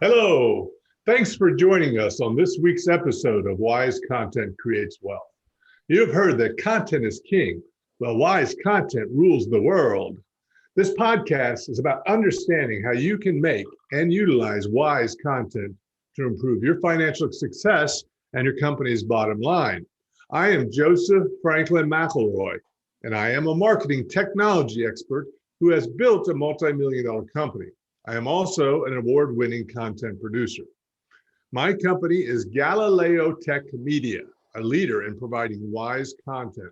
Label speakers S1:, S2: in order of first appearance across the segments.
S1: Hello, thanks for joining us on this week's episode of Wise Content Creates Wealth. You have heard that content is king. Well, wise content rules the world. This podcast is about understanding how you can make and utilize wise content to improve your financial success and your company's bottom line. I am Joseph Franklin McElroy, and I am a marketing technology expert who has built a multi-million-dollar company. I am also an award-winning content producer. My company is Galileo Tech Media, a leader in providing wise content,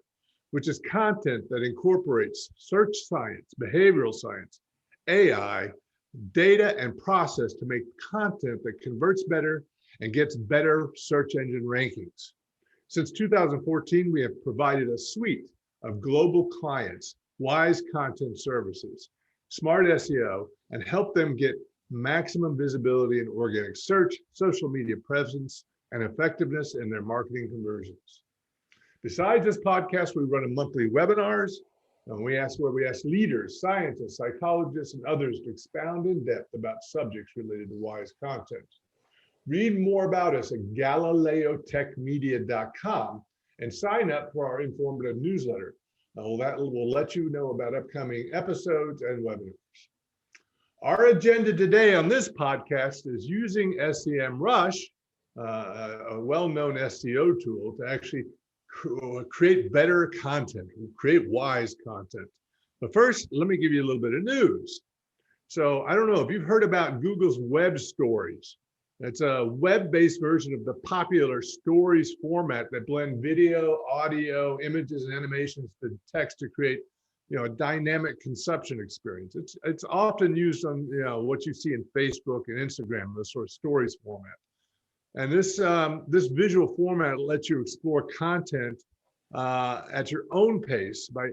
S1: which is content that incorporates search science, behavioral science, AI, data, and process to make content that converts better and gets better search engine rankings. Since 2014, we have provided a suite of global clients wise content services, smart SEO, and help them get maximum visibility in organic search, social media presence, and effectiveness in their marketing conversions. Besides this podcast, we run monthly webinars, and we ask leaders, scientists, psychologists, and others to expound in depth about subjects related to wise content. Read more about us at GalileoTechMedia.com and sign up for our informative newsletter. That will let you know about upcoming episodes and webinars. Our agenda today on this podcast is using Sem Rush, a well-known SEO tool, to actually create better content, create wise content. But first, let me give you a little bit of news. So I don't know if you've heard about Google's web stories. It's a web-based version of the popular stories format that blend video, audio, images, and animations to text to create a dynamic consumption experience. It's often used on what you see in Facebook and Instagram, the sort of stories format. And this visual format lets you explore content at your own pace by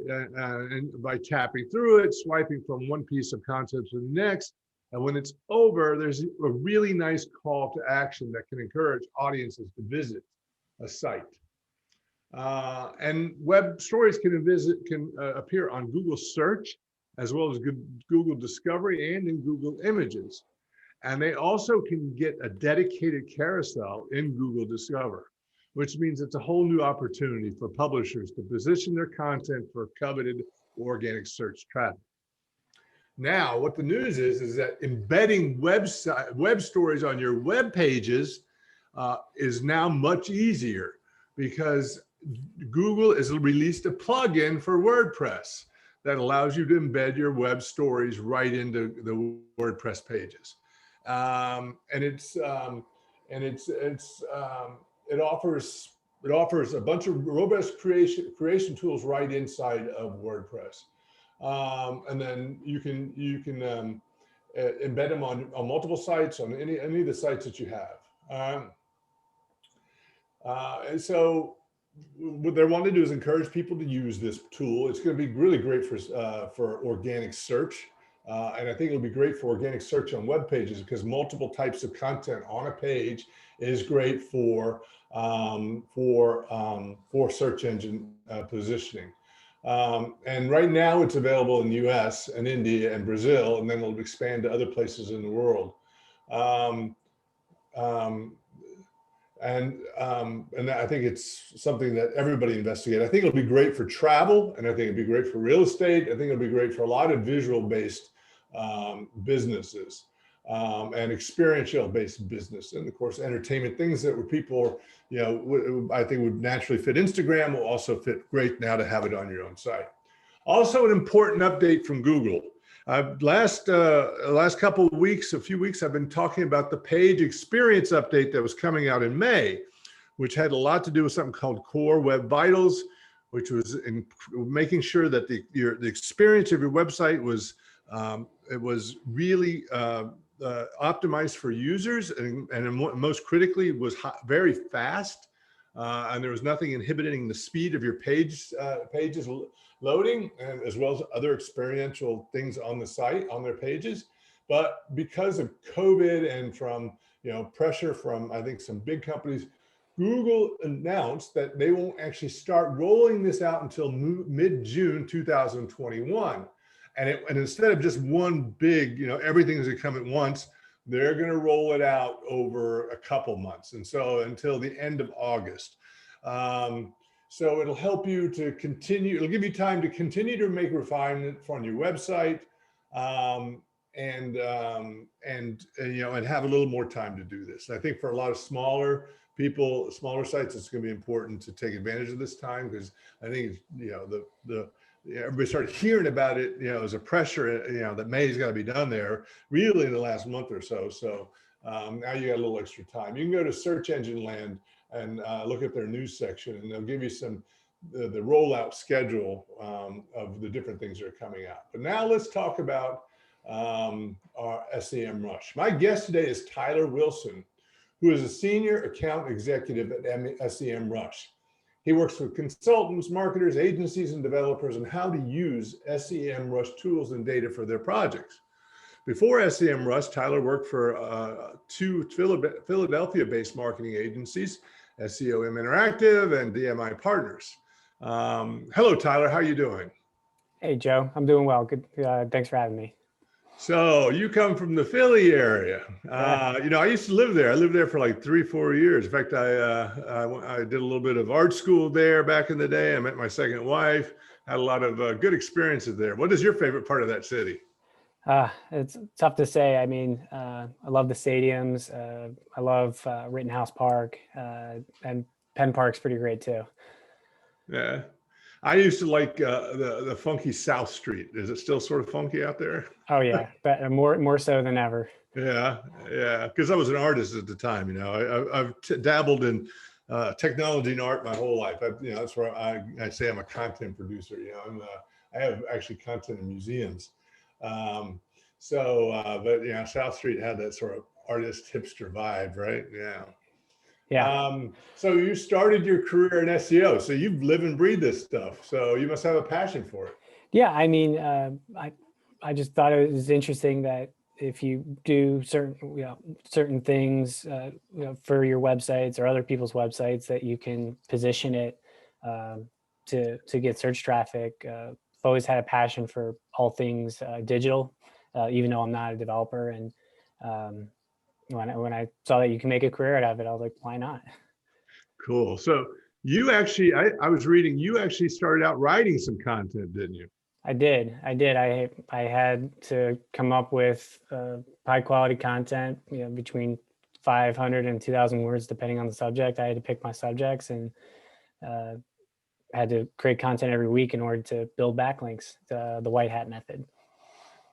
S1: tapping through it, swiping from one piece of content to the next. And when it's over, there's a really nice call to action that can encourage audiences to visit a site. And web stories can appear on Google Search, as well as Google Discovery and in Google Images. And they also can get a dedicated carousel in Google Discover, which means it's a whole new opportunity for publishers to position their content for coveted organic search traffic. Now, what the news is that embedding web stories on your web pages is now much easier because Google has released a plugin for WordPress that allows you to embed your web stories right into the WordPress pages, and it offers a bunch of robust creation tools right inside of WordPress, and then you can embed them on multiple sites, on any of the sites that you have, and so what they want to do is encourage people to use this tool. It's going to be really great for organic search. And I think it'll be great for organic search on web pages because multiple types of content on a page is great for search engine positioning. And right now it's available in the US and India and Brazil, and then it'll expand to other places in the world. And I think it's something that everybody investigate. I think it'll be great for travel, and I think it'll be great for real estate. I think it'll be great for a lot of visual-based businesses and experiential-based business, and of course, entertainment things that people, I think would naturally fit Instagram will also fit great now to have it on your own site. Also, an important update from Google. Last couple of weeks, a few weeks, I've been talking about the page experience update that was coming out in May, which had a lot to do with something called Core Web Vitals, which was in making sure that the experience of your website was really optimized for users, and most critically was very fast, and there was nothing inhibiting the speed of your pages loading, and as well as other experiential things on the site, on their pages. But because of COVID and from pressure from, I think, some big companies, Google announced that they won't actually start rolling this out until mid-June 2021. And instead of just one big, everything is going to come at once, They're going to roll it out over a couple months, and so until the end of August. So it'll help you to continue. It'll give you time to continue to make refinement on your website, and have a little more time to do this. I think for a lot of smaller people, smaller sites, it's going to be important to take advantage of this time, because I think everybody started hearing about it, as a pressure, that May's got to be done there really in the last month or so. So now you got a little extra time. You can go to Search Engine Land and look at their news section, and they'll give you the rollout schedule of the different things that are coming out. But now let's talk about our SEM Rush. My guest today is Tyler Wilson, who is a senior account executive at SEM Rush. He works with consultants, marketers, agencies, and developers on how to use SEM Rush tools and data for their projects. Before SEM Rush, Tyler worked for 2 Philadelphia-based marketing agencies, SEOM Interactive and DMI Partners. Hello, Tyler. How are you doing?
S2: Hey, Joe. I'm doing well. Good. Thanks for having me.
S1: So you come from the Philly area. I used to live there. I lived there for like 3-4 years. In fact, I did a little bit of art school there back in the day. I met my second wife, had a lot of good experiences there. What is your favorite part of that city?
S2: It's tough to say. I mean, I love the stadiums. I love Rittenhouse Park, and Penn Park's pretty great too.
S1: Yeah. I used to like the funky South Street. Is it still sort of funky out there?
S2: Oh yeah, but more so than ever.
S1: Yeah. Because I was an artist at the time. I've dabbled in technology and art my whole life. That's where I say I'm a content producer. I have actually content in museums. But South Street had that sort of artist hipster vibe, right? Yeah.
S2: Yeah.
S1: So you started your career in SEO. So you live and breathe this stuff. So you must have a passion for it.
S2: Yeah. I mean, I just thought it was interesting that if you do certain things, for your websites or other people's websites, that you can position it to get search traffic. I've always had a passion for all things digital, even though I'm not a developer. And when I saw that you can make a career out of it, I was like, why not?
S1: Cool. So you actually, I was reading, you actually started out writing some content, didn't you?
S2: I did. I had to come up with high quality content, between 500 and 2,000 words, depending on the subject. I had to pick my subjects and had to create content every week in order to build backlinks, the white hat method.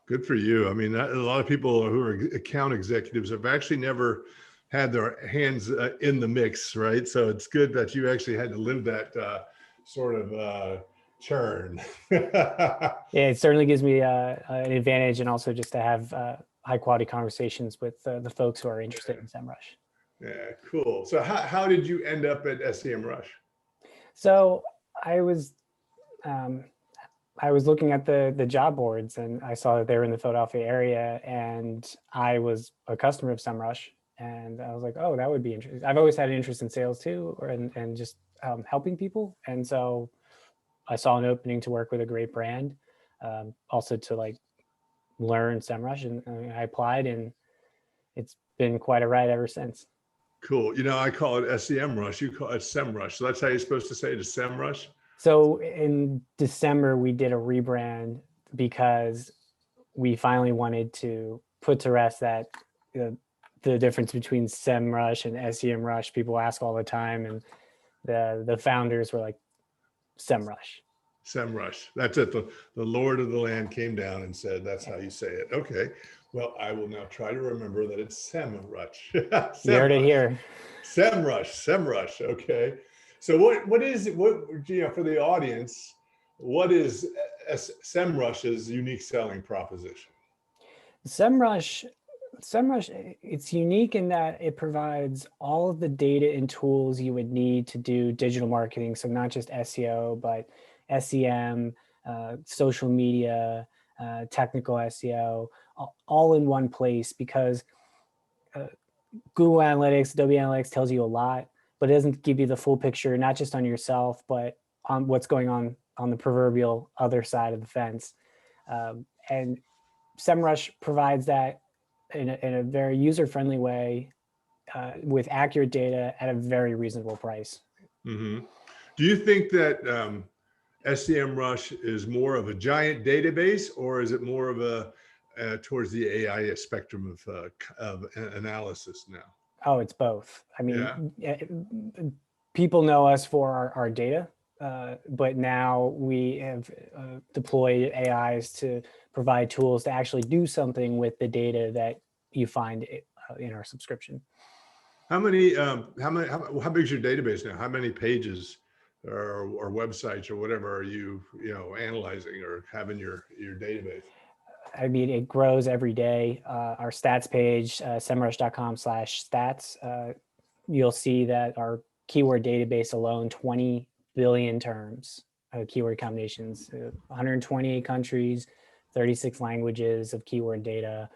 S1: Good for you. I mean, a lot of people who are account executives have actually never had their hands in the mix, right? So it's good that you actually had to live that sort of churn.
S2: Yeah, it certainly gives me an advantage, and also just to have high quality conversations with the folks who are interested in SEMrush.
S1: Yeah, cool. So how did you end up at SEM Rush?
S2: So I was looking at the job boards, and I saw that they were in the Philadelphia area, and I was a customer of SEMrush, and I was like, oh, that would be interesting. I've always had an interest in sales too, and just helping people. And so I saw an opening to work with a great brand, also to learn SEMrush, and I applied, and it's been quite a ride ever since.
S1: Cool. I call it SEM Rush. You call it Sem Rush. So that's how you're supposed to say it, is Sem Rush?
S2: So in December, we did a rebrand because we finally wanted to put to rest that the difference between Sem Rush and SEM Rush. People ask all the time, and the founders were like, Sem Rush.
S1: Sem Rush. That's it. The Lord of the land came down and said, that's how you say it. Okay. Well, I will now try to remember that it's Sem Rush.
S2: You heard it here.
S1: Sem Rush. Sem Rush. Okay. So what is it? For the audience, what is Sem Rush's unique selling proposition?
S2: SEMrush, it's unique in that it provides all of the data and tools you would need to do digital marketing. So not just SEO, but SEM, social media, technical SEO, all in one place, because Google Analytics, Adobe Analytics tells you a lot, but it doesn't give you the full picture, not just on yourself, but on what's going on the proverbial other side of the fence. And SEMrush provides that in a very user-friendly way with accurate data at a very reasonable price.
S1: Mm-hmm. Do you think that SEM Rush is more of a giant database, or is it more of a towards the AI spectrum of analysis now?
S2: Oh, it's both. I mean, people know us for our data, but now we have deployed AIs to provide tools to actually do something with the data that you find in our subscription.
S1: How big is your database now? How many pages or websites or whatever are you analyzing or have in your database?
S2: I mean, it grows every day. Our stats page, semrush.com/stats, you'll see that our keyword database alone, 20 billion terms, keyword combinations, 128 countries, 36 languages of keyword data,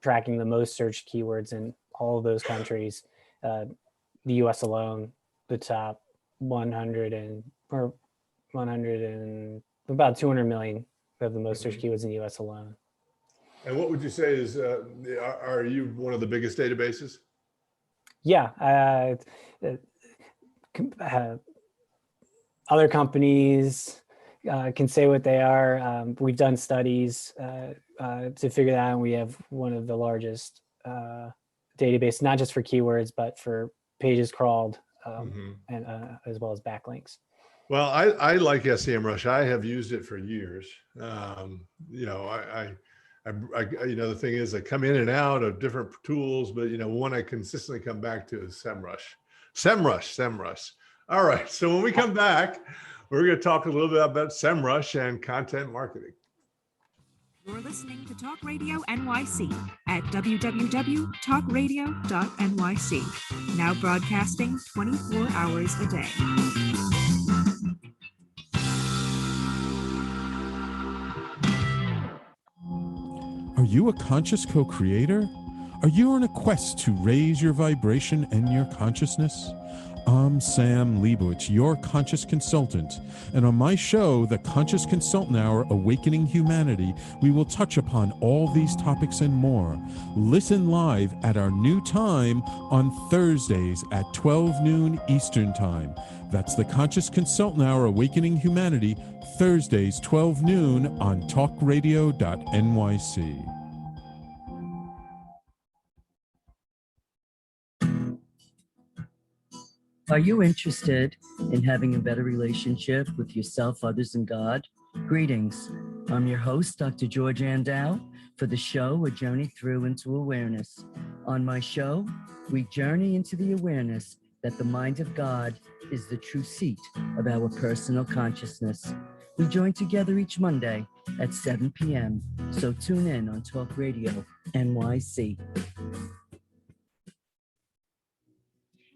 S2: tracking the most searched keywords in all of those countries. The US alone, the top 100 and about 200 million of the most searched keywords in the US alone.
S1: And what would you say is, are you one of the biggest databases?
S2: Yeah. Other companies can say what they are. We've done studies to figure that out. And we have one of the largest database, not just for keywords, but for pages crawled and as well as backlinks.
S1: Well, I like SEM Rush. I have used it for years. The thing is, I come in and out of different tools, but one I consistently come back to is Semrush. Semrush. All right. So when we come back, we're going to talk a little bit about Semrush and content marketing.
S3: You're listening to Talk Radio NYC at www.talkradio.nyc. Now broadcasting 24 hours a day.
S4: Are you a conscious co-creator? Are you on a quest to raise your vibration and your consciousness? I'm Sam Leibowitz, your conscious consultant, and on my show, The Conscious Consultant Hour, Awakening Humanity, we will touch upon all these topics and more. Listen live at our new time on Thursdays at 12 noon Eastern Time. That's The Conscious Consultant Hour, Awakening Humanity, Thursdays, 12 noon on talkradio.nyc.
S5: Are you interested in having a better relationship with yourself, others, and God? Greetings. I'm your host, Dr. George Andow, for the show A Journey Through into Awareness. On my show, we journey into the awareness that the mind of God is the true seat of our personal consciousness. We join together each Monday at 7 p.m., so tune in on Talk Radio NYC.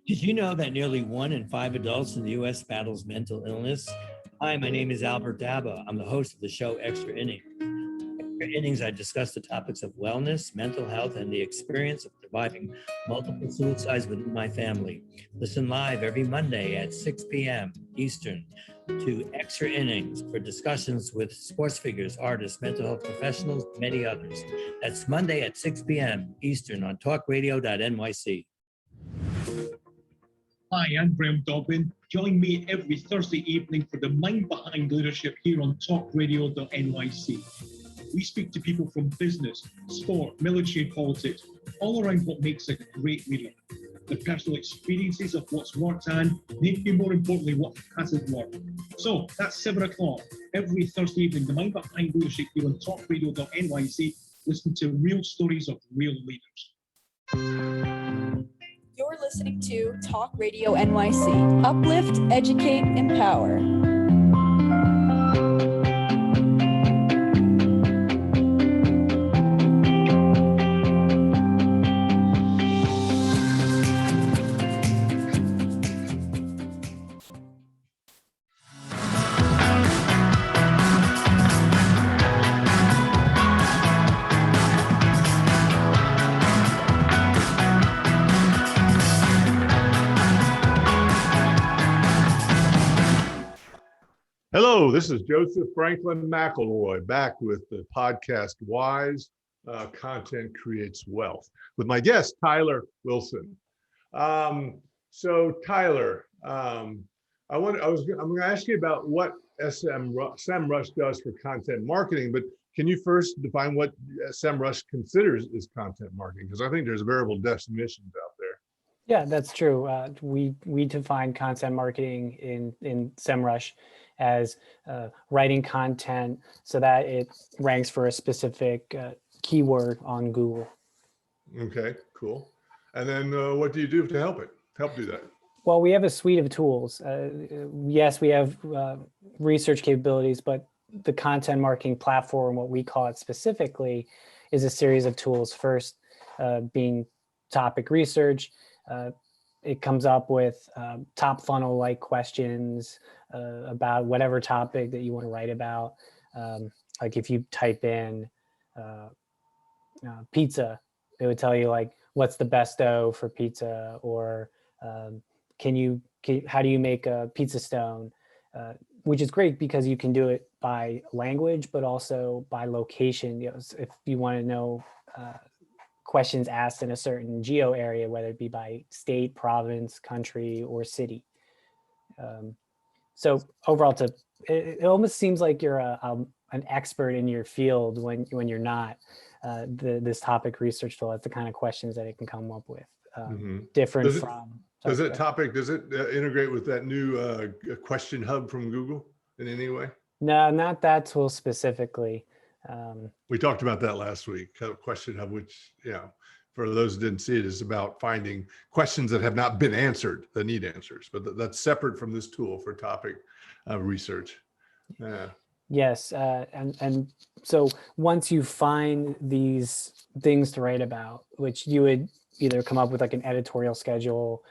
S6: Did you know that nearly 1 in 5 adults in the U.S. battles mental illness? Hi, my name is Albert Daba. I'm the host of the show Extra Innings. Extra Innings, I discuss the topics of wellness, mental health, and the experience of surviving multiple suicides within my family. Listen live every Monday at 6 p.m. Eastern to Extra Innings for discussions with sports figures, artists, mental health professionals, many others. That's Monday at 6 p.m. Eastern on talkradio.nyc.
S7: Hi, I'm Graham Dobbin. Join me every Thursday evening for the Mind Behind Leadership here on talkradio.nyc. We speak to people from business, sport, military, and politics, all around what makes a great leader. The personal experiences of what's worked and, maybe more importantly, what hasn't worked. So that's 7 o'clock every Thursday evening, the Mind Behind Leadership here on talkradio.nyc. Listen to real stories of real leaders.
S8: You're listening to Talk Radio NYC. Uplift, educate, empower.
S1: Hello, this is Joseph Franklin McElroy back with the podcast Wise Content Creates Wealth with my guest, Tyler Wilson. So Tyler, I'm going to ask you about what Sem Rush does for content marketing, but can you first define what Sem Rush considers is content marketing? Because I think there's variable definitions out there.
S2: Yeah, that's true. We define content marketing in Semrush as writing content so that it ranks for a specific keyword on Google.
S1: Okay, cool. And then what do you do to help do that?
S2: Well, we have a suite of tools. Yes, we have research capabilities, but the content marketing platform, what we call it specifically, is a series of tools. First, being topic research. It comes up with top funnel like questions about whatever topic that you want to write about. Like if you type in pizza, it would tell you like what's the best dough for pizza, or how do you make a pizza stone, which is great because you can do it by language, but also by location. You know, if you want to know questions asked in a certain geo area, whether it be by state, province, country, or city. So overall, it almost seems like you're an expert in your field when you're not. This topic research tool, that's the kind of questions that it can come up with. Different from.
S1: Does it integrate with that new question hub from Google in any way?
S2: No, not that tool specifically.
S1: We talked about that last week. Question hub, which, for those who didn't see it, is about finding questions that have not been answered that need answers, but that's separate from this tool for topic research. Yeah.
S2: Yes, and so once you find these things to write about, which you would either come up with like an editorial schedule,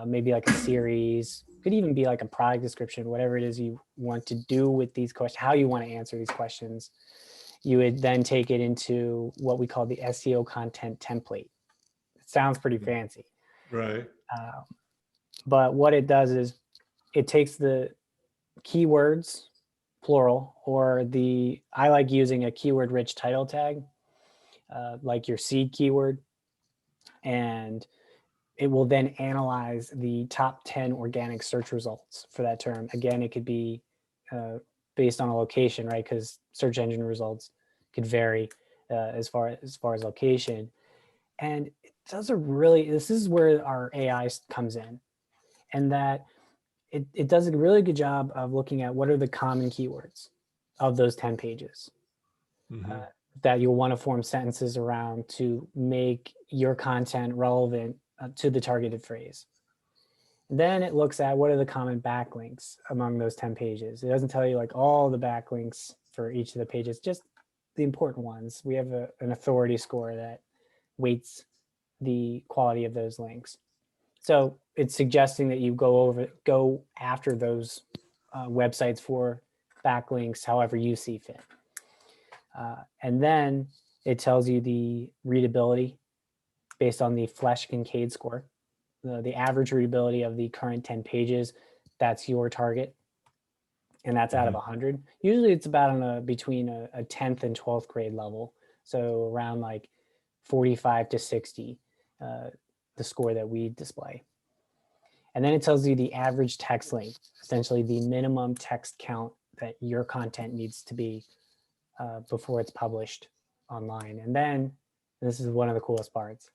S2: maybe like a series, could even be like a product description, whatever it is you want to do with these questions, how you want to answer these questions, you would then take it into what we call the SEO Content Template. It sounds pretty fancy.
S1: Right.
S2: But what it does is it takes the keywords, plural, or I like using a keyword rich title tag, like your seed keyword, and it will then analyze the top 10 organic search results for that term. Again, it could be based on a location, right? Because search engine results could vary as far as location. And it does this is where our AI comes in, and that it does a really good job of looking at what are the common keywords of those 10 pages that you'll want to form sentences around to make your content relevant to the targeted phrase. Then it looks at what are the common backlinks among those 10 pages. It doesn't tell you like all the backlinks for each of the pages, just the important ones. We have an authority score that weights the quality of those links. So it's suggesting that you go after those websites for backlinks however you see fit. And then it tells you the readability based on the Flesch-Kincaid score, the average readability of the current 10 pages. That's your target, and that's out of 100. Usually it's about between a 10th and 12th grade level, so around like 45 to 60, the score that we display. And then it tells you the average text length, essentially the minimum text count that your content needs to be before it's published online. And then this is one of the coolest parts.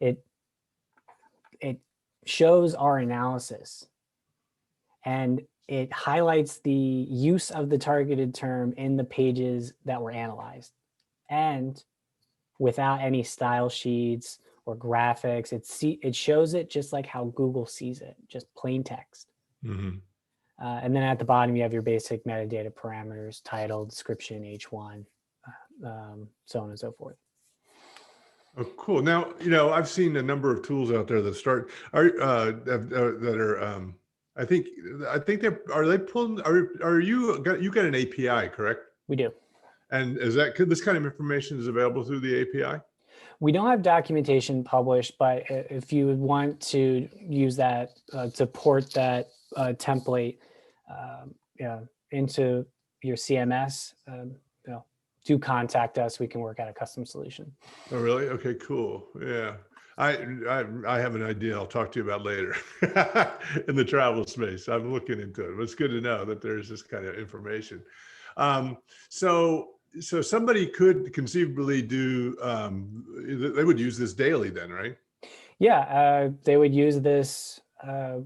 S2: It shows our analysis, and it highlights the use of the targeted term in the pages that were analyzed. And without any style sheets or graphics, it shows it just like how Google sees it, just plain text. And then at the bottom, you have your basic metadata parameters, title, description, H1, so on and so forth.
S1: Oh, cool. Now, I've seen a number of tools out there that I think they pulling, you got an API, correct?
S2: We do.
S1: And this kind of information is available through the API?
S2: We don't have documentation published, but if you would want to use that to port that template into your CMS, do contact us, we can work out a custom solution.
S1: Oh, really? Okay, cool. Yeah. I have an idea I'll talk to you about later in the travel space. I'm looking into it. But it's good to know that there's this kind of information. So somebody could conceivably do, they would use this daily then, right?
S2: Yeah, they would use this,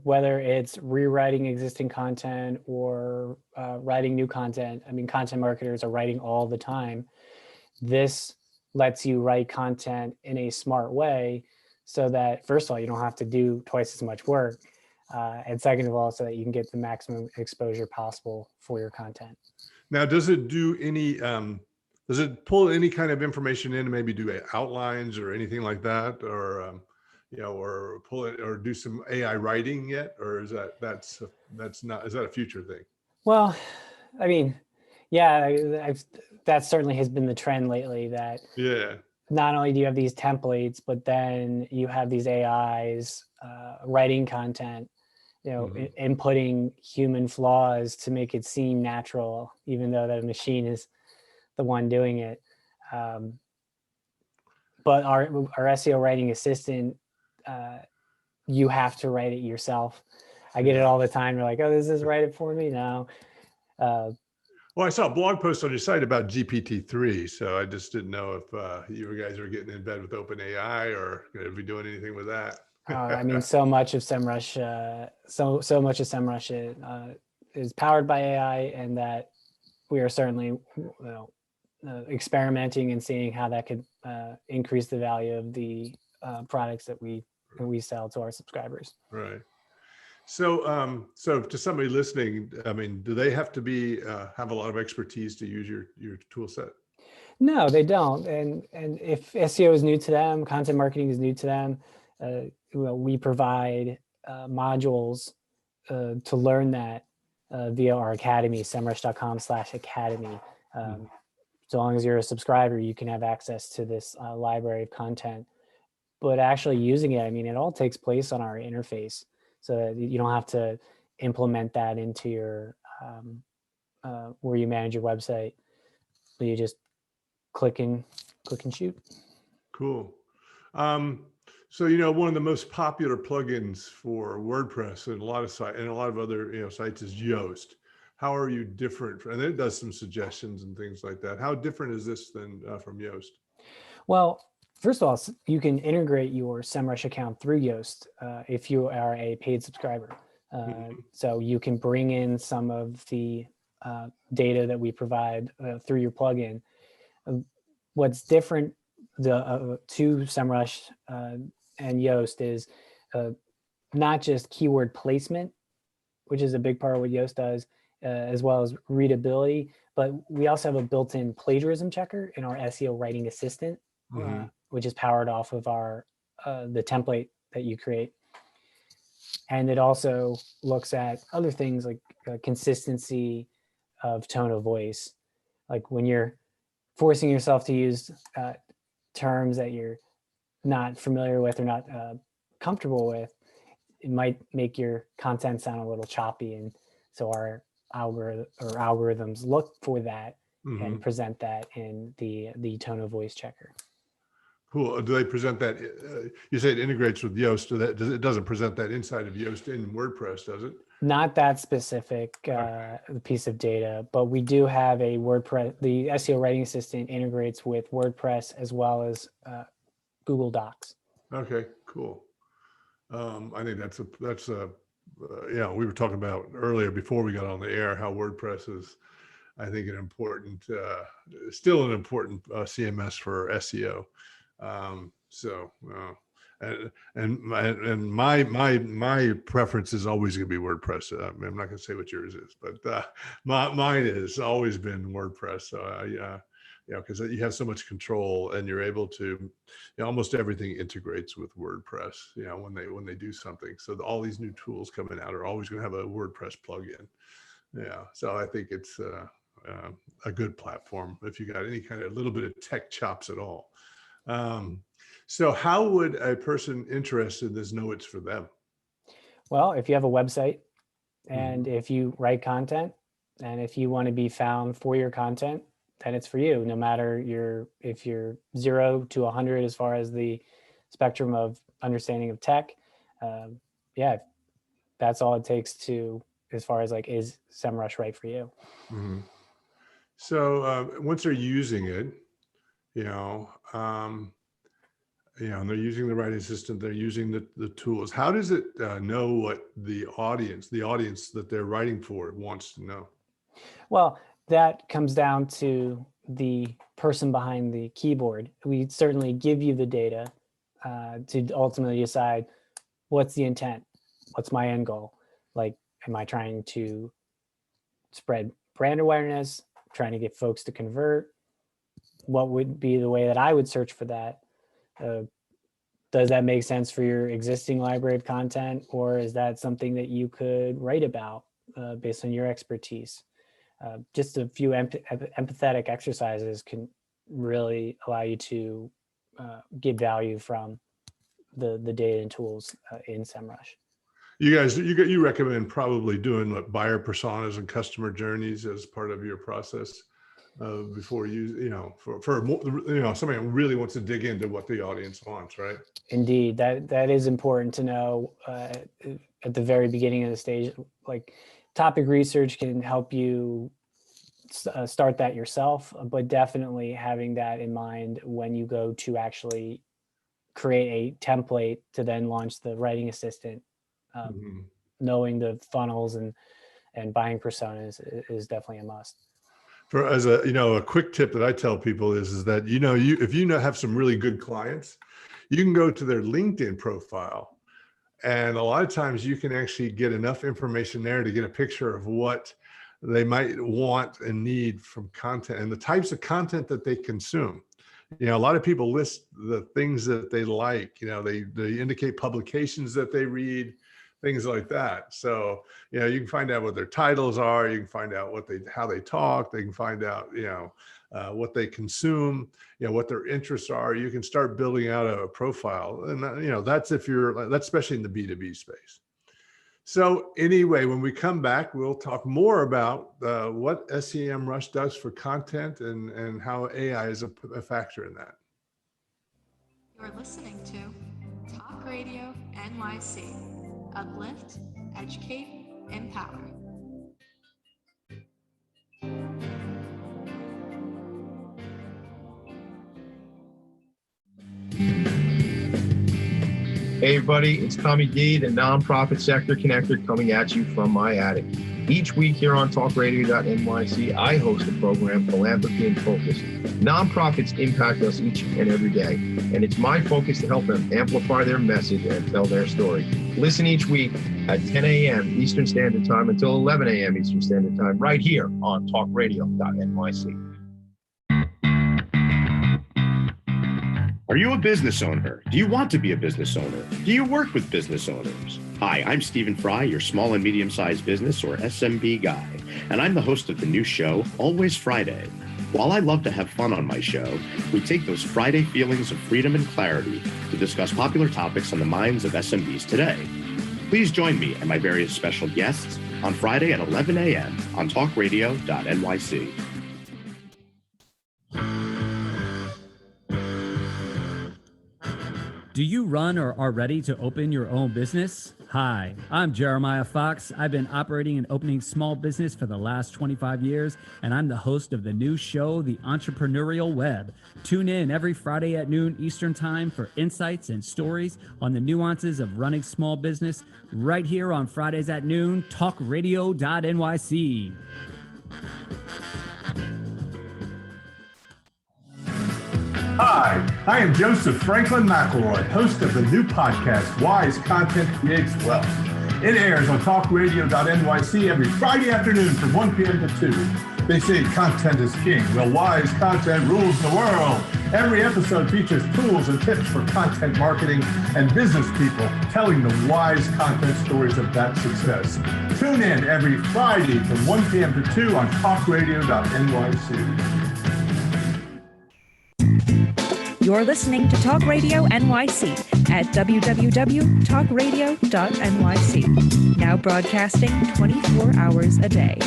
S2: whether it's rewriting existing content or writing new content. I mean, content marketers are writing all the time. This lets you write content in a smart way so that, first of all, you don't have to do twice as much work. And second of all, so that you can get the maximum exposure possible for your content.
S1: Now, does it do any, does it pull any kind of information in and maybe do outlines or anything like that? Or, or pull it or do some AI writing yet? Or is that's not, is that a future thing?
S2: Well, I mean, yeah, that certainly has been the trend lately, that not only do you have these templates, but then you have these AIs writing content, inputting human flaws to make it seem natural, even though that machine is the one doing it. But our SEO writing assistant, you have to write it yourself. I get it all the time. You're like, oh, does this write it for me? No.
S1: Well, I saw a blog post on your site about GPT-3, so I just didn't know if you guys are getting in bed with OpenAI or if you're doing anything with that.
S2: I mean, so much of Semrush, so much of Semrush is powered by AI, and that we are certainly experimenting and seeing how that could increase the value of the products that we sell to our subscribers.
S1: Right. So, so to somebody listening, I mean, do they have to have a lot of expertise to use your tool set?
S2: No, they don't. And if SEO is new to them, content marketing is new to them, we provide modules to learn that via our academy, semrush.com/academy. So long as you're a subscriber, you can have access to this library of content. But actually using it, I mean, it all takes place on our interface, so that you don't have to implement that into your where you manage your website. You just click and shoot.
S1: Cool. So one of the most popular plugins for WordPress and a lot of sites and a lot of other sites is Yoast. How are you different? And it does some suggestions and things like that. How different is this than from Yoast?
S2: Well, first of all, you can integrate your Semrush account through Yoast if you are a paid subscriber. So you can bring in some of the data that we provide through your plugin. What's different to Semrush and Yoast is not just keyword placement, which is a big part of what Yoast does, as well as readability, but we also have a built-in plagiarism checker in our SEO Writing Assistant, which is powered off of our the template that you create. And it also looks at other things like consistency of tone of voice. Like when you're forcing yourself to use terms that you're not familiar with or not comfortable with, it might make your content sound a little choppy. And so our algorithms look for that and present that in the tone of voice checker.
S1: Cool. Do they present that? You say it integrates with Yoast. It doesn't present that inside of Yoast in WordPress, does it?
S2: Not that specific piece of data, but we do have a WordPress. The SEO Writing Assistant integrates with WordPress as well as Google Docs.
S1: Okay, cool. I think that's we were talking about earlier before we got on the air how WordPress is, I think, still an important CMS for SEO. And my preference is always going to be WordPress. I'm not going to say what yours is, but mine has always been WordPress. So because you have so much control and you're able to, almost everything integrates with WordPress. When they do something. So all these new tools coming out are always going to have a WordPress plugin. Yeah. So I think it's a good platform if you got any kind of little bit of tech chops at all. So how would a person interested in this know it's for them?
S2: Well, if you have a website and if you write content and if you want to be found for your content, then it's for you. No matter if you're 0 to 100 as far as the spectrum of understanding of tech, yeah, that's all it takes to, as far as like, is Semrush right for you?
S1: Mm-hmm. So once they're using it, and they're using the writing assistant, they're using the tools. How does it know what the audience that they're writing for wants to know?
S2: Well, that comes down to the person behind the keyboard. We certainly give you the data to ultimately decide what's the intent, what's my end goal. Like, am I trying to spread brand awareness, trying to get folks to convert? What would be the way that I would search for that? Does that make sense for your existing library of content, or is that something that you could write about based on your expertise? Just a few empathetic exercises can really allow you to get value from the data and tools in Semrush.
S1: You recommend probably doing what buyer personas and customer journeys as part of your process before for somebody who really wants to dig into what the audience wants, right?
S2: Indeed, that is important to know at the very beginning of the stage. Like, topic research can help you start that yourself, but definitely having that in mind when you go to actually create a template to then launch the writing assistant. Knowing the funnels and buying personas is definitely a must.
S1: As a quick tip that I tell people is that if you have some really good clients, you can go to their LinkedIn profile, and a lot of times you can actually get enough information there to get a picture of what they might want and need from content and the types of content that they consume. A lot of people list the things that they like. They indicate publications that they read, things like that. So, you can find out what their titles are. You can find out how they talk. They can find out, what they consume, what their interests are. You can start building out a profile. And, that's especially in the B2B space. So anyway, when we come back, we'll talk more about what Sem Rush does for content and how AI is a factor in that.
S3: You're listening to Talk Radio NYC. Uplift, educate, empower.
S9: Hey everybody, it's Tommy D, the nonprofit sector connector, coming at you from my attic. Each week here on talkradio.nyc, I host a program, Philanthropy in Focus. Nonprofits impact us each and every day, and it's my focus to help them amplify their message and tell their story. Listen each week at 10 a.m. Eastern Standard Time until 11 a.m. Eastern Standard Time, right here on talkradio.nyc.
S10: Are you a business owner? Do you want to be a business owner? Do you work with business owners? Hi, I'm Stephen Fry, your small and medium-sized business or SMB guy, and I'm the host of the new show, Always Friday. While I love to have fun on my show, we take those Friday feelings of freedom and clarity to discuss popular topics on the minds of SMBs today. Please join me and my various special guests on Friday at 11 a.m. on talkradio.nyc.
S11: Do you run or are ready to open your own business? Hi, I'm Jeremiah Fox. I've been operating and opening small business for the last 25 years, and I'm the host of the new show, The Entrepreneurial Web. Tune in every Friday at noon Eastern Time for insights and stories on the nuances of running small business right here on Fridays at noon, talkradio.nyc.
S1: Hi, I am Joseph Franklin McElroy, host of the new podcast, Wise Content Creates Wealth. It airs on talkradio.nyc every Friday afternoon from 1 p.m. to 2. They say content is king. Well, wise content rules the world. Every episode features tools and tips for content marketing and business people telling the wise content stories of that success. Tune in every Friday from 1 p.m. to 2 on talkradio.nyc.
S3: You're listening to Talk Radio NYC at www.talkradio.nyc. Now broadcasting 24 hours a day.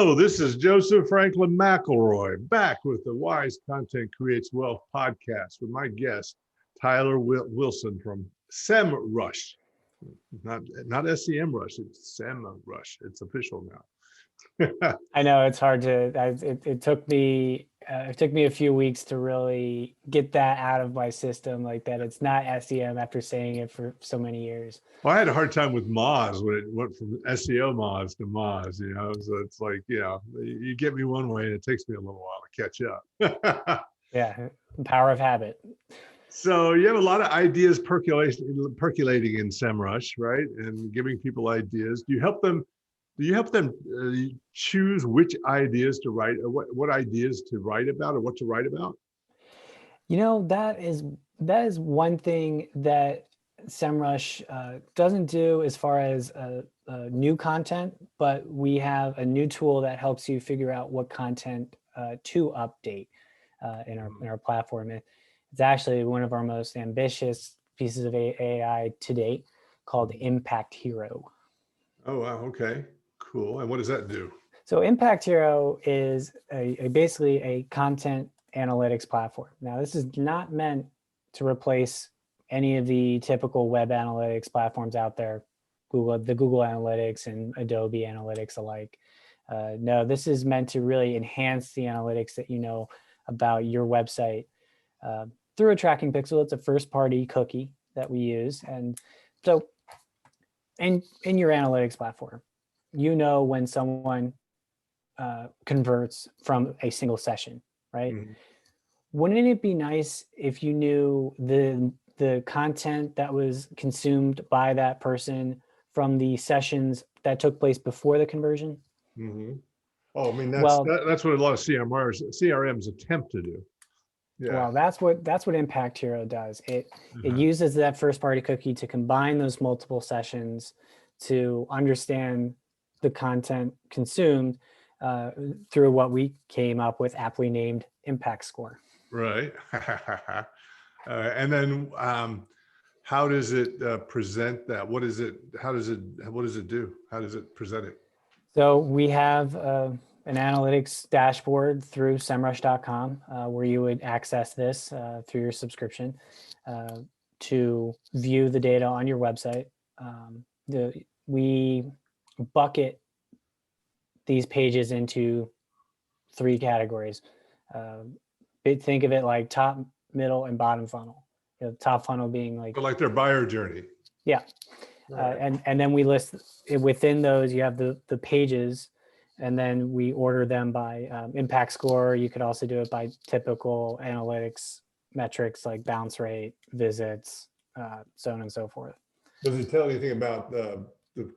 S1: Hello, this is Joseph Franklin McElroy, back with the Wise Content Creates Wealth podcast with my guest, Tyler Wilson from Sem Rush. Not SEM Rush, it's Sem Rush. It's official now.
S2: I know it's hard to. It took me a few weeks to really get that out of my system, like that it's not SEM after saying it for so many years.
S1: Well, I had a hard time with Moz when it went from SEO Moz to Moz. You know, so it's like, you get me one way and it takes me a little while to catch up.
S2: Yeah, power of habit.
S1: So you have a lot of ideas percolating in Semrush, right? And giving people ideas. Do you help them choose which ideas to write, or what ideas to write about, or what to write about?
S2: You know, that is one thing that Semrush doesn't do as far as new content, but we have a new tool that helps you figure out what content to update in our platform. It's actually one of our most ambitious pieces of AI to date, called Impact Hero.
S1: Oh, wow. Okay, cool. And what does that do?
S2: So Impact Hero is basically a content analytics platform. Now, this is not meant to replace any of the typical web analytics platforms out there, the Google Analytics and Adobe Analytics alike. No, this is meant to really enhance the analytics that you know about your website through a tracking pixel. It's a first-party cookie that we use. And so in your analytics platform, you know when someone converts from a single session, right? Mm-hmm. Wouldn't it be nice if you knew the content that was consumed by that person from the sessions that took place before the conversion?
S1: Mm-hmm. Oh, I mean, that's what a lot of CRMs attempt to do. Yeah.
S2: Well, that's what Impact Hero does. It uses that first party cookie to combine those multiple sessions to understand the content consumed through what we came up with, aptly named Impact Score.
S1: Right. And then how does it present that? What does it do? How does it present it?
S2: So we have an analytics dashboard through semrush.com where you would access this through your subscription to view the data on your website. We bucket these pages into 3 categories. Think of it like top, middle, and bottom funnel. Top funnel being like
S1: their buyer journey.
S2: Yeah. Right. And then we list within those, you have the pages, and then we order them by impact score. You could also do it by typical analytics metrics like bounce rate, visits, so on and so forth.
S1: Does it tell anything about the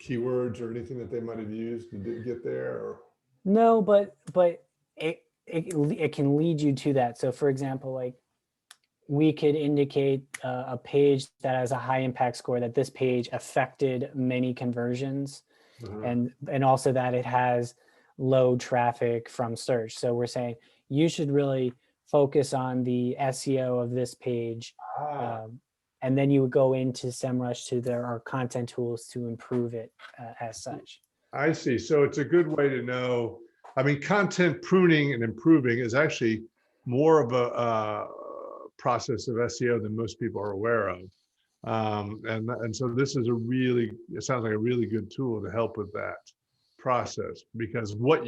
S1: keywords or anything that they might have used to get there? Or?
S2: No, but it can lead you to that. So for example, we could indicate a page that has a high impact score, that this page affected many conversions, and also that it has low traffic from search. So we're saying you should really focus on the SEO of this page. And then you would go into Semrush to our content tools to improve it as such.
S1: I see. So it's a good way to know. I mean, content pruning and improving is actually more of a process of SEO than most people are aware of. And so this is it sounds like a really good tool to help with that process, because what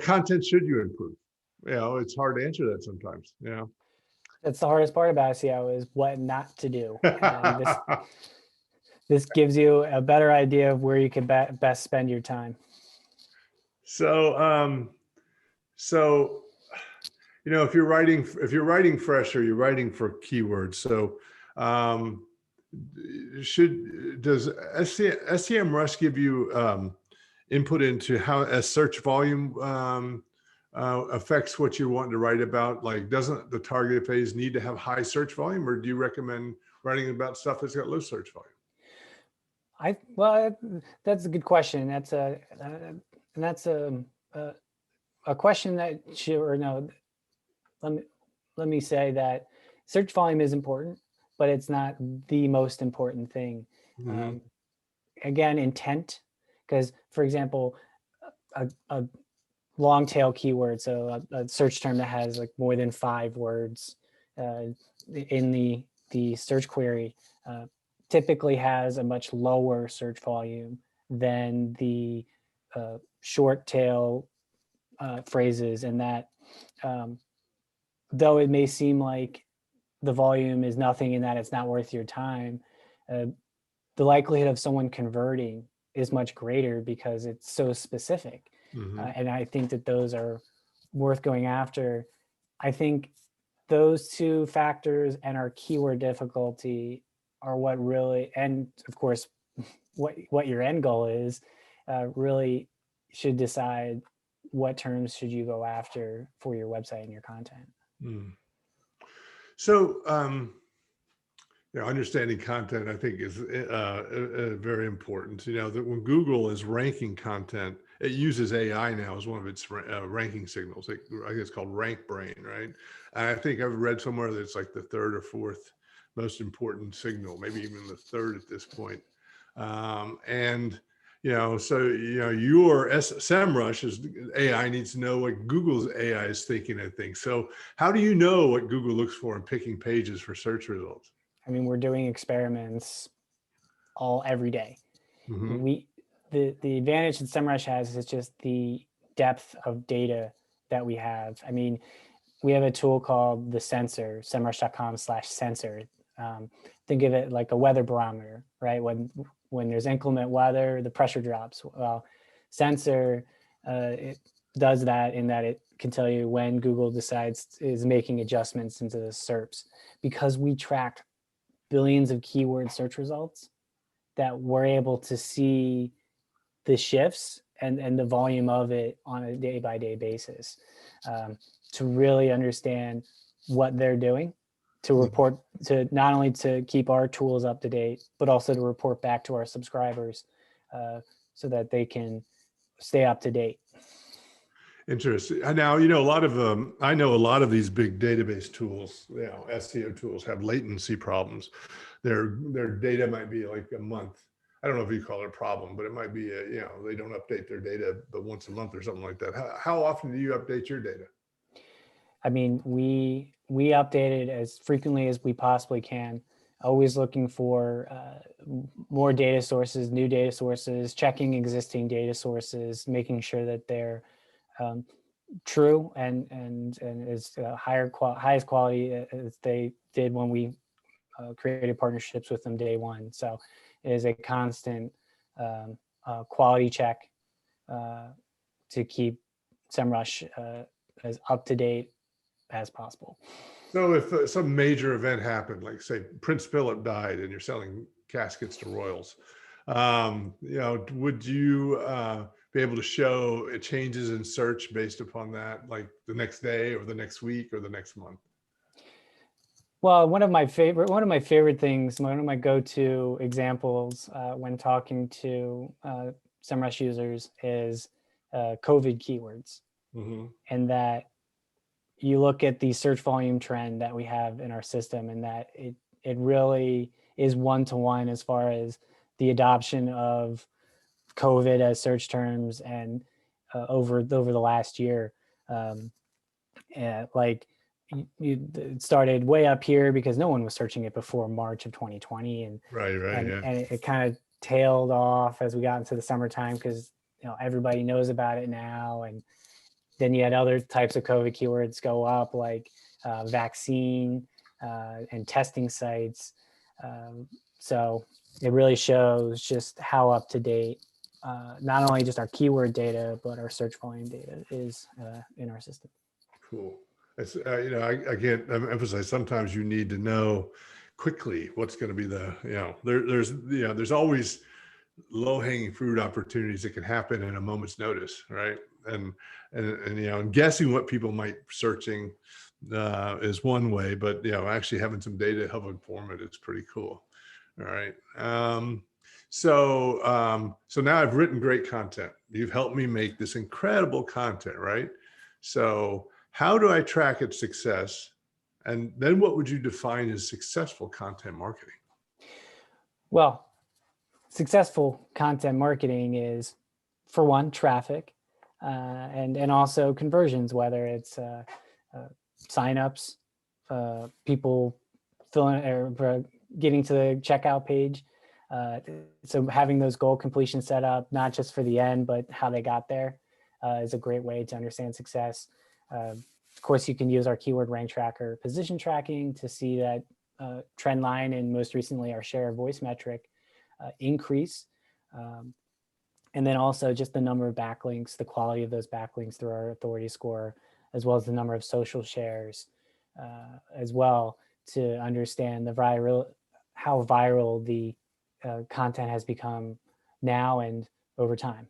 S1: content should you improve? It's hard to answer that sometimes.
S2: That's the hardest part about SEO, is what not to do. This gives you a better idea of where you can best spend your time.
S1: So, if you're writing fresh, or you're writing for keywords, so does SEM Rush give you input into how a search volume affects what you're wanting to write about? Like, doesn't the target phase need to have high search volume, or do you recommend writing about stuff that's got low search volume?
S2: That's a good question. That's a question that let me say that search volume is important, but it's not the most important thing. Again, intent, because for example, long tail keyword. So a search term that has like more than 5 words in the search query typically has a much lower search volume than the short tail phrases, and that though it may seem like the volume is nothing and that it's not worth your time, the likelihood of someone converting is much greater because it's so specific. And I think that those are worth going after. I think those 2 factors and our keyword difficulty are what really, and of course, what your end goal is, really should decide what terms should you go after for your website and your content.
S1: So, understanding content, I think, is very important. That when Google is ranking content, it uses AI now as one of its ranking signals. I think it's called Rank Brain, right? And I think I've read somewhere that it's like the 3rd or 4th most important signal, maybe even the 3rd at this point. And so your Semrush's AI needs to know what Google's AI is thinking of things. So how do you know what Google looks for in picking pages for search results?
S2: I mean, we're doing experiments every day. The advantage that Semrush has is just the depth of data that we have. I mean, we have a tool called the sensor, semrush.com/sensor. Think of it like a weather barometer, right? When there's inclement weather, the pressure drops. Well, sensor, it does that in that it can tell you when Google is making adjustments into the SERPs. Because we tracked billions of keyword search results, that we're able to see the shifts and the volume of it on a day-by-day basis, to really understand what they're doing, to report, to not only to keep our tools up to date, but also to report back to our subscribers so that they can stay up to date.
S1: Interesting. Now, a lot of I know a lot of these big database tools, SEO tools, have latency problems. Their data might be like a month. I don't know if you call it a problem, but it might be they don't update their data but once a month or something like that. How often do you update your data?
S2: I mean, we update it as frequently as we possibly can, always looking for more data sources, new data sources, checking existing data sources, making sure that they're true and is highest quality as they did when we created partnerships with them day one. So it is a constant quality check to keep Semrush as up to date as possible.
S1: So if some major event happened, like say Prince Philip died and you're selling caskets to royals, would you be able to show changes in search based upon that, like the next day or the next week or the next month?
S2: Well, one of my favorite things, one of my go-to examples when talking to Semrush users is COVID keywords, and that you look at the search volume trend that we have in our system, and that it really is one-to-one as far as the adoption of COVID as search terms and over the last year. It started way up here because no one was searching it before March of 2020, and it kind of tailed off as we got into the summertime because everybody knows about it now, and then you had other types of COVID keywords go up, like vaccine and testing sites. So it really shows just how up to date not only just our keyword data but our search volume data is in our system.
S1: Cool. It's, I can't emphasize, sometimes you need to know quickly what's going to be there's always low-hanging fruit opportunities that can happen in a moment's notice, right? And guessing what people might be searching is one way, but actually having some data help inform it is pretty cool. All right. So now I've written great content. You've helped me make this incredible content, right? So how do I track its success? And then what would you define as successful content marketing?
S2: Well, successful content marketing is, for one, traffic. and also conversions, whether it's signups, people filling or getting to the checkout page. So having those goal completion set up, not just for the end, but how they got there, is a great way to understand success. Of course, you can use our keyword rank tracker position tracking to see that trend line, and most recently our share of voice metric increase. And then also just the number of backlinks, the quality of those backlinks through our authority score, as well as the number of social shares as well, to understand how viral the content has become now and over time.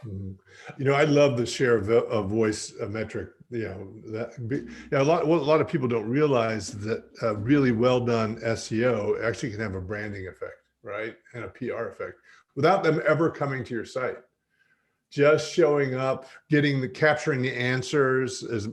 S1: Mm-hmm. I love the share of voice metric. A lot of people don't realize that really well done SEO actually can have a branding effect, right, and a PR effect without them ever coming to your site. Just showing up, capturing the answers, as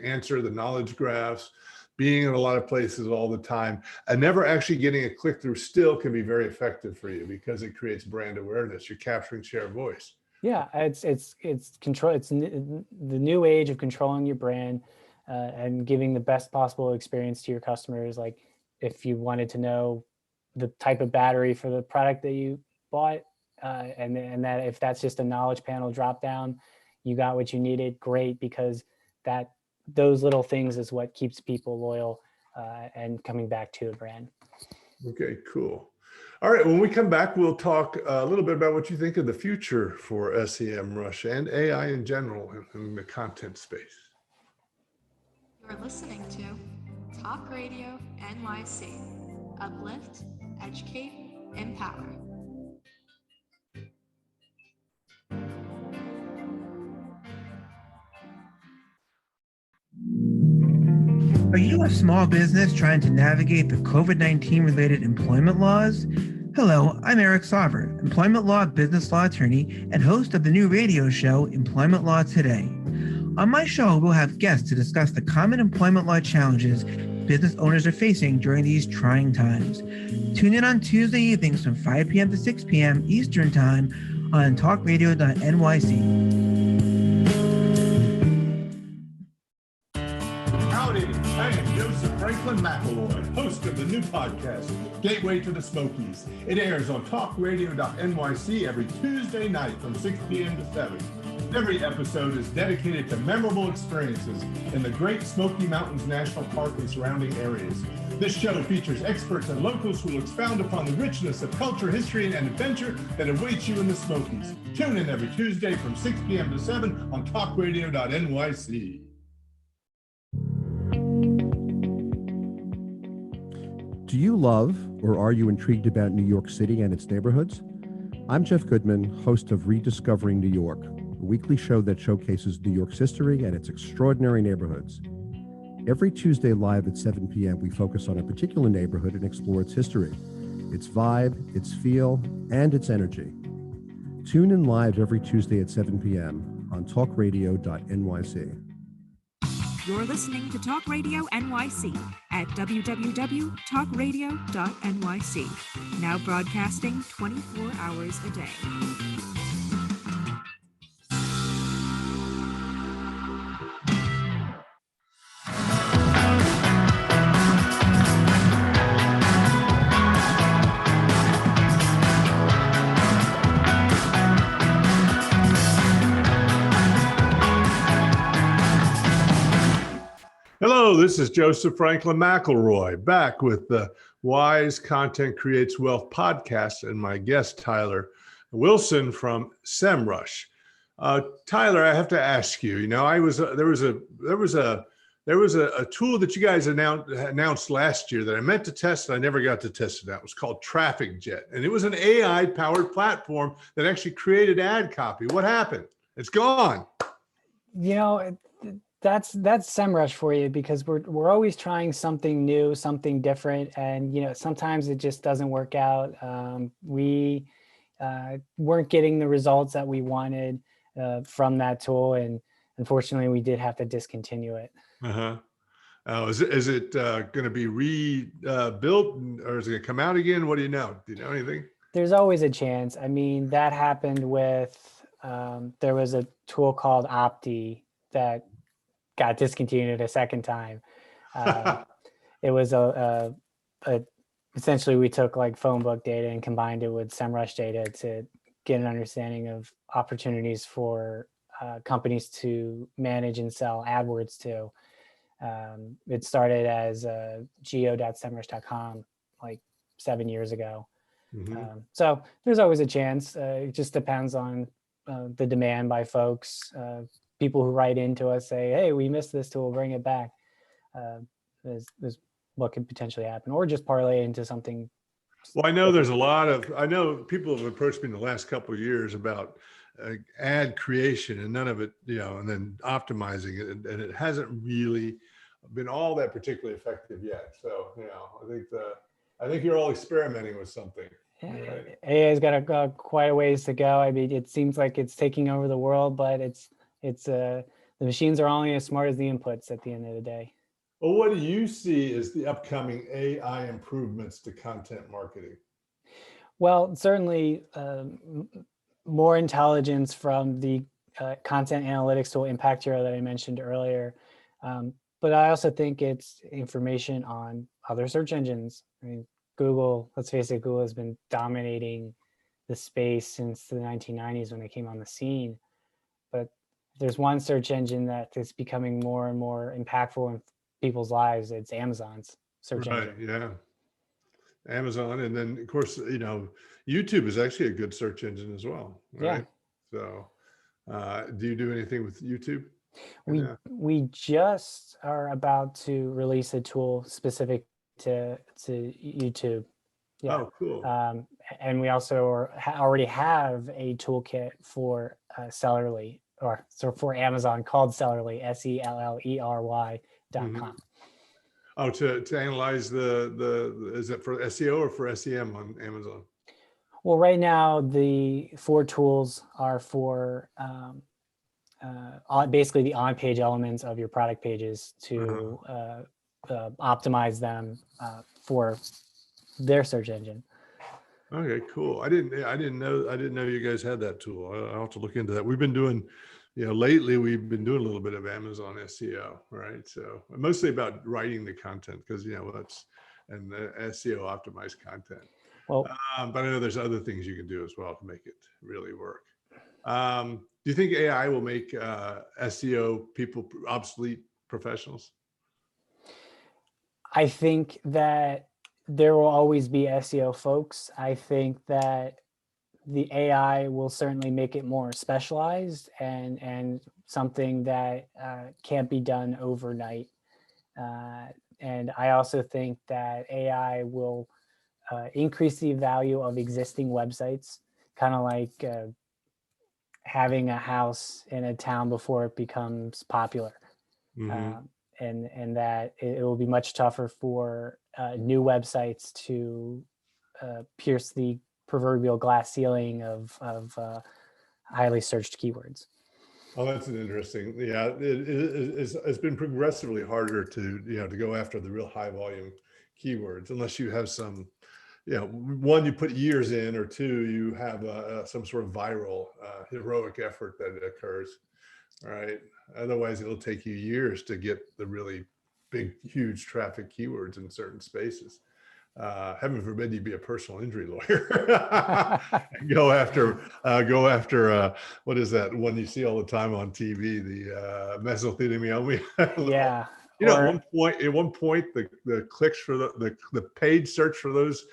S1: answer the knowledge graphs, being in a lot of places all the time, and never actually getting a click through still can be very effective for you because it creates brand awareness. You're capturing share of voice.
S2: Yeah, it's control. It's the new age of controlling your brand and giving the best possible experience to your customers. Like if you wanted to know the type of battery for the product that you bought, and that if that's just a knowledge panel drop down, you got what you needed. Great, because those little things is what keeps people loyal and coming back to the brand. Okay,
S1: cool. All right, when we come back, we'll talk a little bit about what you think of the future for Sem Rush and AI in general in the content space.
S3: You're listening to Talk Radio NYC. Uplift, educate, empower.
S12: Are you a small business trying to navigate the COVID-19 related employment laws? Hello, I'm Eric Sauver, employment law business law attorney and host of the new radio show, Employment Law Today. On my show, we'll have guests to discuss the common employment law challenges business owners are facing during these trying times. Tune in on Tuesday evenings from 5 p.m. to 6 p.m. Eastern Time on talkradio.nyc.
S1: Howdy, I am Joseph Franklin McElroy, host of the new podcast, Gateway to the Smokies. It airs on talkradio.nyc every Tuesday night from 6 p.m. to 7. Every episode is dedicated to memorable experiences in the Great Smoky Mountains National Park and surrounding areas. This show features experts and locals who will expound upon the richness of culture, history, and adventure that awaits you in the Smokies. Tune in every Tuesday from 6 p.m. to 7 on talkradio.nyc.
S13: Do you love or are you intrigued about New York City and its neighborhoods? I'm Jeff Goodman, host of Rediscovering New York, a weekly show that showcases New York's history and its extraordinary neighborhoods. Every Tuesday live at 7 p.m., we focus on a particular neighborhood and explore its history, its vibe, its feel, and its energy. Tune in live every Tuesday at 7 p.m. on talkradio.nyc.
S3: You're listening to Talk Radio NYC at www.talkradio.nyc. Now broadcasting 24 hours a day.
S1: Hello, this is Joseph Franklin McElroy, back with the Wise Content Creates Wealth podcast and my guest, Tyler Wilson from Sem Rush. Tyler, I have to ask you, there was a tool that you guys announced last year that I meant to test and I never got to test it out. It was called Traffic Jet, and it was an AI powered platform that actually created ad copy. What happened? It's gone.
S2: That's SEMrush for you, because we're always trying something new, something different, and sometimes it just doesn't work out. We weren't getting the results that we wanted from that tool, and unfortunately, we did have to discontinue it.
S1: Is it going to be rebuilt, or is it going to come out again? What do you know? Do you know anything?
S2: There's always a chance. I mean, that happened with there was a tool called Opti that got discontinued a second time. It was essentially we took like phone book data and combined it with Semrush data to get an understanding of opportunities for companies to manage and sell AdWords to. It started as geo.semrush.com like 7 years ago. So there's always a chance. It just depends on the demand by folks. People who write into us say, hey, we missed this tool, bring it back. Is what could potentially happen, or just parlay into something.
S1: Well, I know there's a lot of, I know people have approached me in the last couple of years about ad creation and none of it, and then optimizing it. And it hasn't really been all that particularly effective yet. So, I think you're all experimenting with something. Right?
S2: AI's got quite a ways to go. I mean, it seems like it's taking over the world, but the machines are only as smart as the inputs at the end of the day.
S1: Well, what do you see as the upcoming AI improvements to content marketing?
S2: Well, certainly more intelligence from the content analytics tool Impact Hero that I mentioned earlier. But I also think it's information on other search engines. I mean, Google, let's face it, Google has been dominating the space since the 1990s when they came on the scene. But there's one search engine that is becoming more and more impactful in people's lives. It's Amazon's search engine.
S1: Yeah. Amazon. And then of course, YouTube is actually a good search engine as well. Right? Yeah. So do you do anything with YouTube?
S2: We just are about to release a tool specific to YouTube. Yeah.
S1: Oh, cool.
S2: And we also already have a toolkit for Sellerly, for Amazon called Sellerly, SELLERY.com.
S1: Oh, to analyze the is it for SEO or for SEM on Amazon?
S2: Well, right now the 4 tools are for basically the on-page elements of your product pages to optimize them for their search engine.
S1: Okay, cool. I didn't know you guys had that tool. I'll have to look into that. We've been doing, lately we've been doing a little bit of Amazon SEO, right? So mostly about writing the content because that's and the SEO optimized content.
S2: Well,
S1: but I know there's other things you can do as well to make it really work. Do you think AI will make SEO people obsolete professionals?
S2: I think that there will always be SEO folks. I think that the AI will certainly make it more specialized and something that can't be done overnight. And I also think that AI will increase the value of existing websites, kind of like having a house in a town before it becomes popular. And that it will be much tougher for new websites to pierce the proverbial glass ceiling of highly searched keywords.
S1: Oh, that's an interesting. Yeah, it's been progressively harder to to go after the real high volume keywords unless you have some, one, you put years in, or two, you have some sort of viral heroic effort that occurs, right? Otherwise, it'll take you years to get the really big, huge traffic keywords in certain spaces. Heaven forbid you be a personal injury lawyer. go after what is that one you see all the time on TV, the mesothelioma?
S2: Yeah.
S1: At one point the clicks for the paid search for those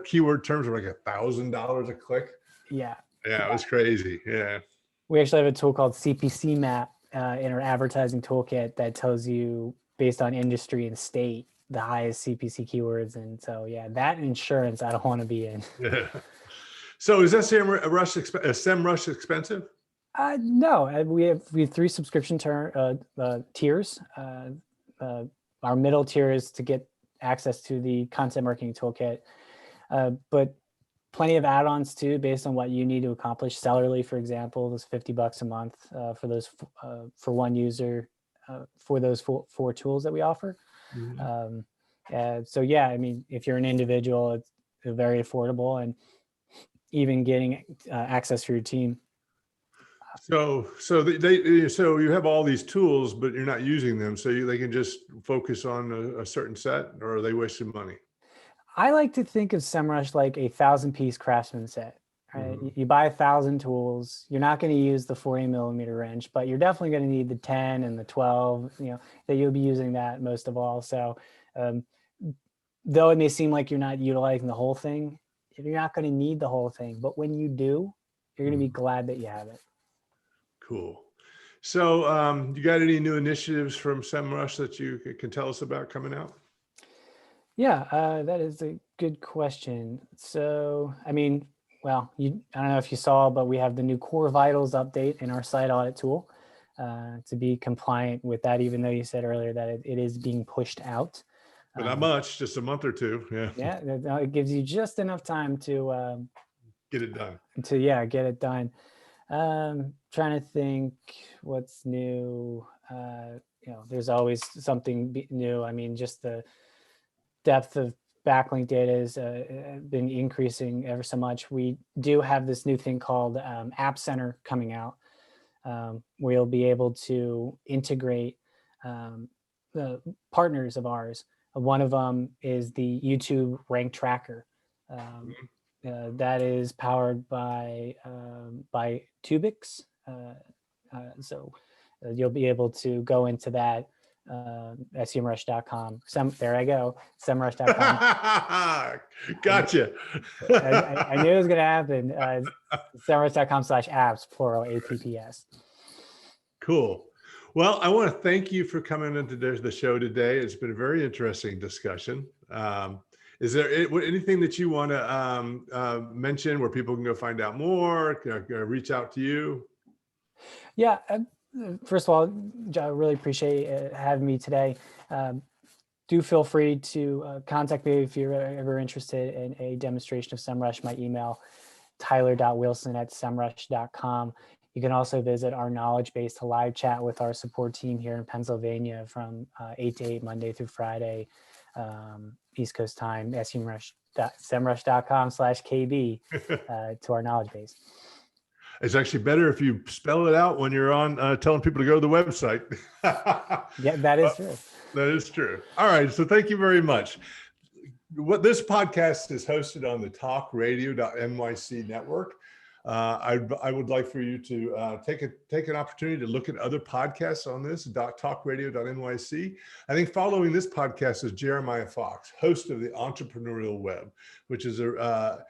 S1: keyword terms were like $1,000 a click.
S2: Yeah,
S1: it was crazy. Yeah,
S2: we actually have a tool called CPC Map in our advertising toolkit that tells you based on industry and state the highest CPC keywords. And so, that insurance I don't want to be in.
S1: Yeah. So is that Sem Rush expensive?
S2: No, we have 3 subscription tiers. Our middle tier is to get access to the content marketing toolkit, but plenty of add-ons too, based on what you need to accomplish. Sellerly, for example, is $50 a month for those for one user for those 4 tools that we offer. So I mean, if you're an individual, it's very affordable, and even getting access for your team
S1: So you have all these tools, but you're not using them. So they can just focus on a certain set, or are they wasting money?
S2: I like to think of Semrush like a 1,000-piece craftsman set. Right? You buy 1,000 tools. You're not going to use the 40-millimeter wrench, but you're definitely going to need the 10 and the 12. That you'll be using that most of all. So, though it may seem like you're not utilizing the whole thing, you're not going to need the whole thing. But when you do, you're going to be glad that you have it.
S1: Cool. So, you got any new initiatives from Semrush that you can tell us about coming out?
S2: Yeah, that is a good question. So, I mean, well, I don't know if you saw, but we have the new Core Vitals update in our site audit tool to be compliant with that, even though you said earlier that it is being pushed out.
S1: But not much, just a month or two. Yeah.
S2: Yeah, it gives you just enough time to
S1: get it done.
S2: Get it done. Trying to think what's new. There's always something new. I mean, just the depth of backlink data has been increasing ever so much. We do have this new thing called App Center coming out, where you'll be able to integrate the partners of ours. One of them is the YouTube rank tracker. That is powered by Tubix. So you'll be able to go into that semrush.com. There I go. Semrush.com.
S1: Gotcha.
S2: I knew it was going to happen. Semrush.com/apps, plural, APPS.
S1: Cool. Well, I want to thank you for coming into the show today. It's been a very interesting discussion. Is there anything that you want to mention where people can go find out more, reach out to you?
S2: Yeah. First of all, I really appreciate having me today. Do feel free to contact me if you're ever interested in a demonstration of Semrush. My email, tyler.wilson@semrush.com. You can also visit our knowledge base to live chat with our support team here in Pennsylvania from 8 to 8, Monday through Friday, East Coast time, semrush.com/KB to our knowledge base.
S1: It's actually better if you spell it out when you're on telling people to go to the website.
S2: Yeah, that is true.
S1: That is true. All right. So thank you very much. This podcast is hosted on the talkradio.nyc network. I would like for you to take an opportunity to look at other podcasts on this, talkradio.nyc. I think following this podcast is Jeremiah Fox, host of the Entrepreneurial Web, which is a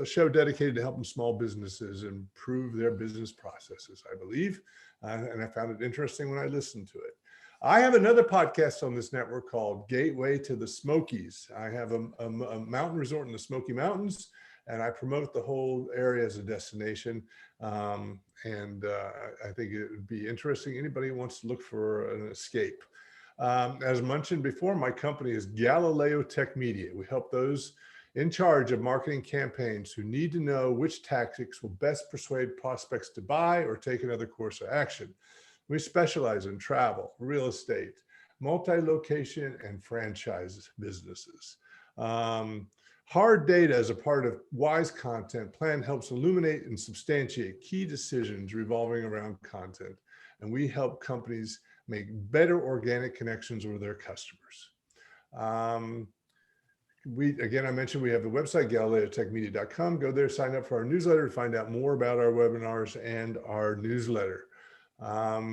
S1: show dedicated to helping small businesses improve their business processes, I believe. And I found it interesting when I listened to it. I have another podcast on this network called Gateway to the Smokies. I have a mountain resort in the Smoky Mountains, and I promote the whole area as a destination. I think it would be interesting. Anybody who wants to look for an escape. As mentioned before, my company is Galileo Tech Media. We help those in charge of marketing campaigns who need to know which tactics will best persuade prospects to buy or take another course of action. We specialize in travel, real estate, multi-location, and franchise businesses. Hard data as a part of Wise Content Plan helps illuminate and substantiate key decisions revolving around content. And we help companies make better organic connections with their customers. I mentioned we have the website, galileotechmedia.com. Go there, sign up for our newsletter to find out more about our webinars and our newsletter. I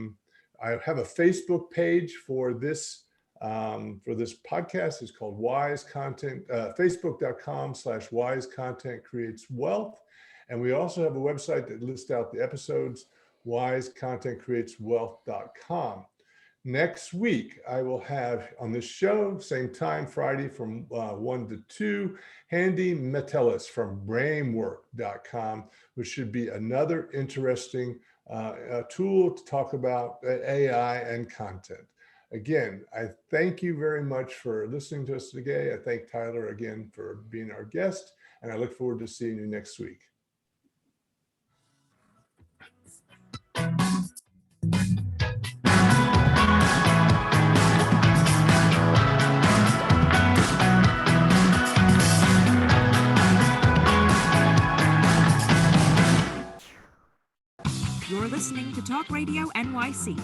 S1: have a Facebook page for this podcast. It's called Wise Content, facebook.com/Wise Content Creates Wealth. And we also have a website that lists out the episodes, wisecontentcreateswealth.com. Next week, I will have on this show, same time, Friday from 1 to 2, Handy Metellus from brainwork.com, which should be another interesting tool to talk about AI and content. Again, I thank you very much for listening to us today. I thank Tyler again for being our guest, and I look forward to seeing you next week.
S3: You're Talk Radio NYC.